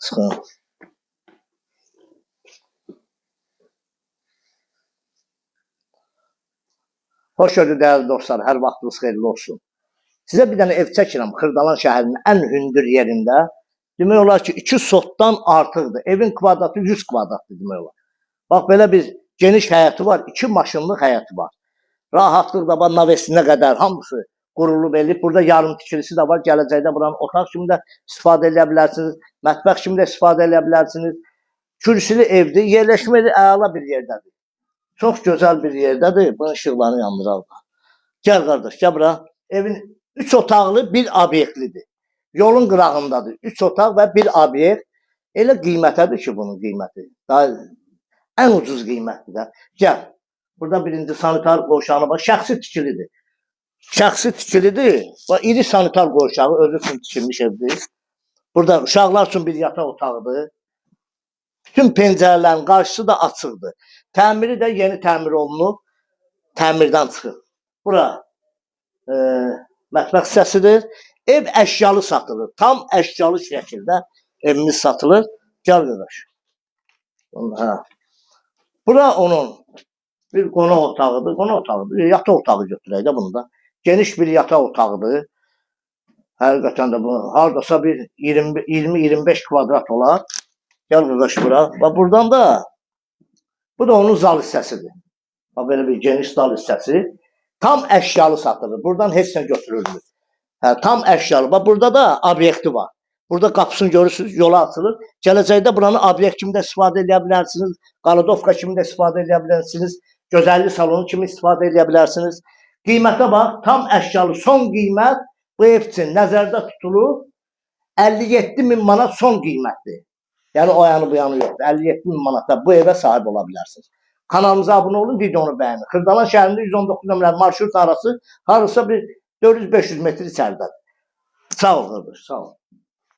Çıxın. Hoş gördük değerli dostlar, hər vaxtınız xeyirli olsun. Sizə bir dənə ev çəkirəm Xırdalan şəhərinin ən hündür yerində. Demək olar ki, 2 sotdan artıqdır. Evin kvadratı 100 kvadratdır demək olar. Bax, belə bir geniş həyəti var, 2 maşınlıq həyəti var. Rahatlıq da var, navesinə qədər hamısı qurulub elib. Burada yarım tikilisi də var, gələcəkdə buranın otaq kimi də istifadə edə bilərsiniz, mətbəx kimi də istifadə edə bilərsiniz. Kürsülü evdir, yerləşməli əla bir yerdədir. Çox gözəl bir yerdədir, bunun işıqlarını yandıralım. Gəl qardaş, gəl bura. Evin 3 otaqlı bir obyektlidir. Yolun qırağındadır. 3 otaq və bir obyekt. Elə qiymətədir ki, bunun qiyməti. Daha ən ucuz qiymətdir də. Gəl. Burada birinci sanitar qoşağına bax. Şəxsi tikilidir. Şəxsi tikilidir. Bax, iri sanitar qoşağı özü üçün tikilmiş evdir. Burada uşaqlar üçün bir yataq otağıdır. Bütün pəncərələrin qarşısı da açıqdır. Təmiri də yeni təmir olunub. Təmirdən çıxır. Bura mətbəx hissəsidir. Ev əşyalı satılır. Tam əşyalı şəkildə evimiz satılır. Gəl qardaş. Bura onun bir qonaq otağıdır. Qonaq otağıdır. Yataq otağı götürək də bunu da. Geniş bir yataq otağıdır. Həqiqətən də bu hardasa bir 20-25 kvadrat olar. Gəl qardaş bura. Bax, buradan da bu da onun zal hissəsidir. Bax, belə bir geniş zal hissəsi. Tam əşyalı satılır. Buradan heç nə götürülmür. Tam əşyalı. Bax, burada da obyekti var. Burada qapısını görürsünüz, yola açılır. Gələcəkdə buranı obyekt kimi də istifadə edə bilərsiniz. Qaladovka kimi də istifadə edə bilərsiniz. Gözəllik salonu kimi istifadə edə bilərsiniz. Qiymətə bax, tam əşyalı son qiymət bu ev üçün nəzərdə tutulub 57.000 manat son qiymətdir. Yəni o yanı bu yanı yoxdur. 57.000 manata bu evə sahib ola bilərsiniz. Kanalımıza abunə olun, videonu bəyənin. Xırdalan şəhərində 119 nömrəli marşrut arası harasa bir 400-500 metr içəridədir. Sağ ol qardaş, sağ ol.